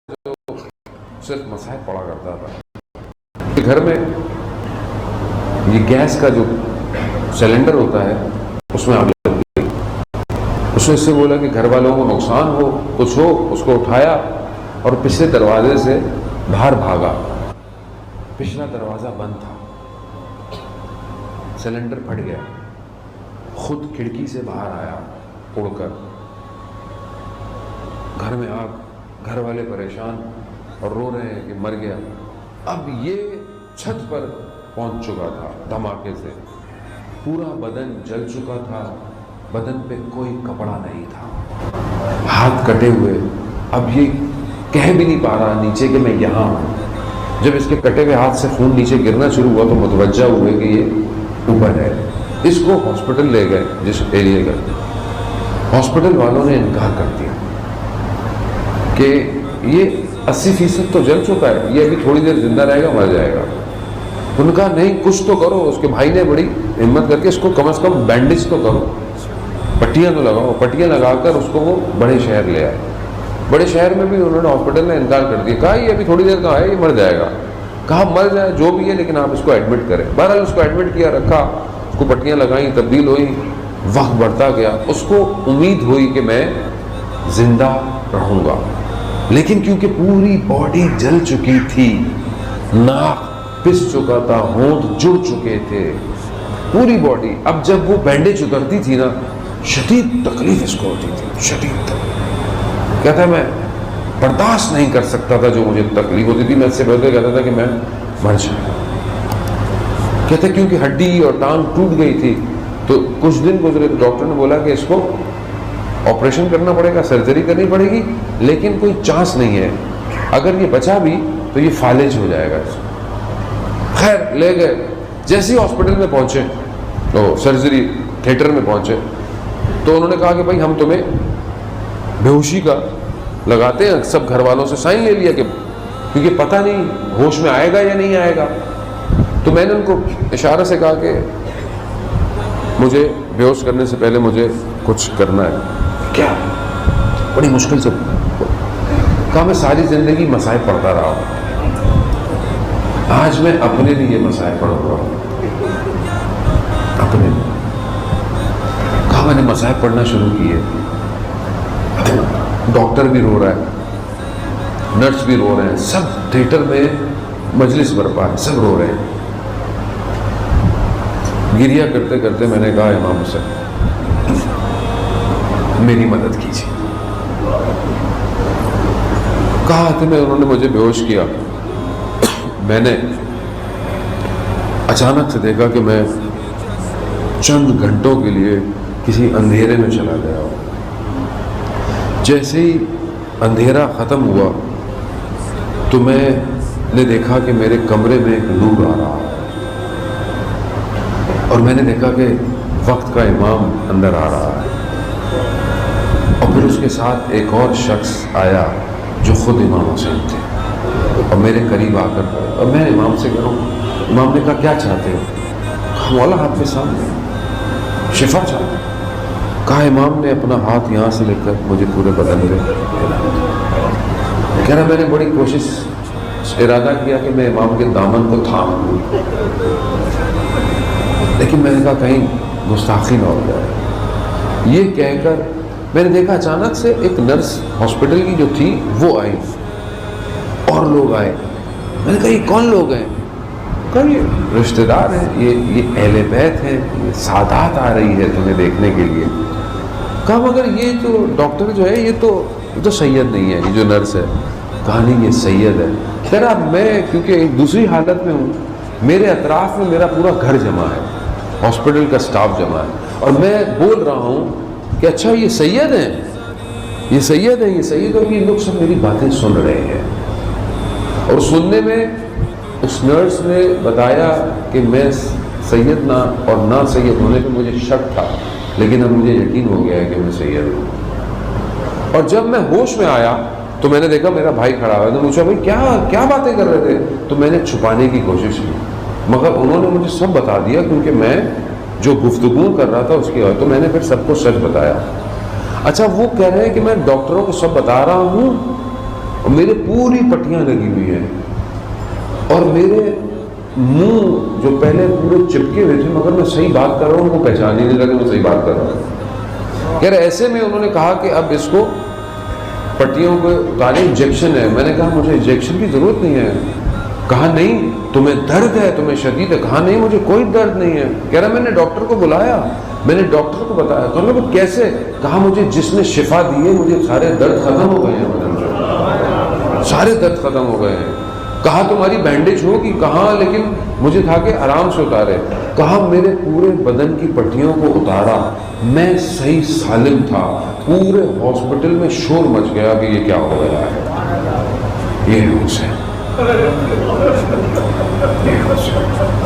جو صرف مصاحف پڑھا کرتا تھا. گھر میں یہ گیس کا جو سلنڈر ہوتا ہے اس میں آگ لگ گئی. اس نے اس سے بولا کہ گھر والوں کو نقصان ہو, کچھ ہو. اس کو اٹھایا اور پچھلے دروازے سے باہر بھاگا. پچھلا دروازہ بند تھا, سلنڈر پھٹ گیا, خود کھڑکی سے باہر آیا اڑ کر. گھر میں آگ, گھر والے پریشان اور رو رہے ہیں کہ مر گیا. اب یہ چھت پر پہنچ چکا تھا دھماکے سے, پورا بدن جل چکا تھا, بدن پہ کوئی کپڑا نہیں تھا, ہاتھ کٹے ہوئے. اب یہ کہہ بھی نہیں پا رہا نیچے کہ میں یہاں ہوں. جب اس کے کٹے ہوئے ہاتھ سے خون نیچے گرنا شروع ہوا تو متوجہ ہوئے کہ یہ اوپر ہے. اس کو ہاسپٹل لے گئے جس ایریے کا. ہاسپٹل والوں نے انکار کر دیا کہ یہ 80% تو جل چکا ہے, یہ ابھی تھوڑی دیر زندہ رہے گا, مر جائے گا. ان کا نہیں, کچھ تو کرو. اس کے بھائی نے بڑی ہمت کر کے اس کو کم از کم بینڈیج تو کرو, پٹیاں تو لگاؤ. پٹیاں لگا کر اس کو وہ بڑے شہر لے آئے. بڑے شہر میں بھی انہوں نے ہاسپٹل نے انکار کر دیا, کہا یہ ابھی تھوڑی دیر کا ہے, یہ مر جائے گا. کہا مر جائے جو بھی ہے لیکن آپ اس کو ایڈمٹ کریں. بہرحال اس کو ایڈمٹ کیا, رکھا, اس کو پٹیاں لگائیں, تبدیل ہوئی. وقت بڑھتا گیا. اس کو امید ہوئی کہ میں زندہ رہوں گا, لیکن کیونکہ پوری باڈی جل چکی تھی, ناک پس چکا تھا, ہونٹ جڑ چکے تھے, پوری باڈی. اب جب وہ بینڈیج اترتی تھی نا, شدید تکلیف اس کو ہوتی تھی, شدید تکلیف. کہتا ہے میں برداشت نہیں کر سکتا تھا جو مجھے تکلیف ہوتی تھی. میں اس سے بہتر کہتا تھا کہ میں مر جاؤں. کہتے کیونکہ ہڈی اور ٹانگ ٹوٹ گئی تھی تو کچھ دن گزرے تو ڈاکٹر نے بولا کہ اس کو آپریشن کرنا پڑے گا, سرجری کرنی پڑے گی, لیکن کوئی چانس نہیں ہے. اگر یہ بچا بھی تو یہ فالج ہو جائے گا. خیر لے گئے. جیسے ہی ہاسپٹل میں پہنچے تو سرجری تھیٹر میں پہنچے تو انہوں نے کہا کہ بھائی ہم تمہیں بے ہوشی کا لگاتے ہیں. سب گھر والوں سے سائن لے لیا کہ کیونکہ پتہ نہیں ہوش میں آئے گا یا نہیں آئے گا. تو میں نے ان کو اشارے سے کہا کہ مجھے بے ہوش کرنے سے پہلے مجھے کچھ کرنا ہے. کیا؟ بڑی مشکل سے کہا میں ساری زندگی مصائب پڑھتا رہا ہوں, آج میں اپنے لیے مصائب پڑھ رہا ہوں. اپنے لیے کہا میں نے مصائب پڑھنا شروع کیے. ڈاکٹر بھی رو رہا ہے, نرس بھی رو رہے ہیں, سب تھیٹر میں مجلس برپا ہے, سب رو رہے ہیں. گریہ کرتے کرتے میں نے کہا امام حسین میری مدد کیجیے. کہا کہ انہوں نے مجھے بے ہوش کیا. میں نے اچانک سے دیکھا کہ میں چند گھنٹوں کے لیے کسی اندھیرے میں چلا گیا ہوں. جیسے ہی اندھیرا ختم ہوا تو میں نے دیکھا کہ میرے کمرے میں ایک نور آ رہا ہے, اور میں نے دیکھا کہ وقت کا امام اندر آ رہا ہے, اور پھر اس کے ساتھ ایک اور شخص آیا جو خود امام حسین تھے, اور میرے قریب آ کر, اور میں امام سے کہوں, امام نے کہا کیا چاہتے ہو؟ مولا ہاتھ پہ سامنے, شفا چاہتے ہیں. کہا امام نے اپنا ہاتھ یہاں سے لے کر مجھے پورے بدن پہ کہہ رہا میں نے بڑی کوشش ارادہ کیا کہ میں امام کے دامن کو تھام لوں, لیکن میں نے کہا کہیں گستاخی نہ ہو جائے. یہ کہہ کر میں نے دیکھا اچانک سے ایک نرس ہاسپٹل کی جو تھی وہ آئی, اور لوگ آئے. میں نے کہا یہ کون لوگ ہیں؟ کہا یہ رشتہ دار ہیں, یہ اہل بیت ہیں, یہ سادات آ رہی ہے تمہیں دیکھنے کے لیے. کہا مگر یہ جو ڈاکٹر جو ہے یہ تو سید نہیں ہے, یہ جو نرس ہے. کہا نہیں یہ سید ہے. کہہ رہا میں کیونکہ ایک دوسری حالت میں ہوں, میرے اطراف میں میرا پورا گھر جمع ہے, ہاسپٹل کا سٹاف جمع ہے, اور میں بول رہا ہوں کہ اچھا یہ سید ہیں, یہ سید ہیں, یہ سید ہیں. یہ لوگ سب میری باتیں سن رہے ہیں, اور سننے میں اس نرس نے بتایا کہ میں سید نہ اور نہ سید ہونے پہ مجھے شک تھا, لیکن اب مجھے یقین ہو گیا ہے کہ میں سید ہوں. اور جب میں ہوش میں آیا تو میں نے دیکھا میرا بھائی کھڑا ہوا ہے. تو پوچھا بھائی کیا باتیں کر رہے تھے؟ تو میں نے چھپانے کی کوشش کی, مگر انہوں نے مجھے سب بتا دیا, کیونکہ میں جو گفتگو کر رہا تھا اس کی وجہ, تو میں نے پھر سب کو سچ بتایا. اچھا وہ کہہ رہے ہیں کہ میں ڈاکٹروں کو سب بتا رہا ہوں اور میرے پوری پٹیاں لگی ہوئی ہیں اور میرے منہ جو پہلے پورے چپکے ہوئے تھے مگر میں صحیح بات کر رہا ہوں، وہ پہچان ہی نہیں لگا میں صحیح بات کر رہا ہوں. یار ایسے میں انہوں نے کہا کہ اب اس کو پٹیوں کو اتارے، انجیکشن ہے. میں نے کہا مجھے انجیکشن کی ضرورت نہیں ہے. کہا نہیں تمہیں درد ہے، تمہیں شدید ہے. کہا نہیں مجھے کوئی درد نہیں ہے. کہہ رہا میں نے ڈاکٹر کو بلایا، میں نے ڈاکٹر کو بتایا. کہا وہ کیسے؟ کہا مجھے جس نے شفا دی ہے مجھے سارے درد ختم ہو گئے ہیں بدن سے، سارے درد ختم ہو گئے ہیں. کہا تمہاری بینڈیج ہوگی؟ کہا لیکن مجھے تھا کہ آرام سے اتارے. کہا میرے پورے بدن کی پٹیوں کو اتارا، میں صحیح سالم تھا. پورے ہاسپٹل میں شور مچ گیا کہ یہ کیا ہو گیا ہے. یہ ہے حسین، یہ ہے حسین.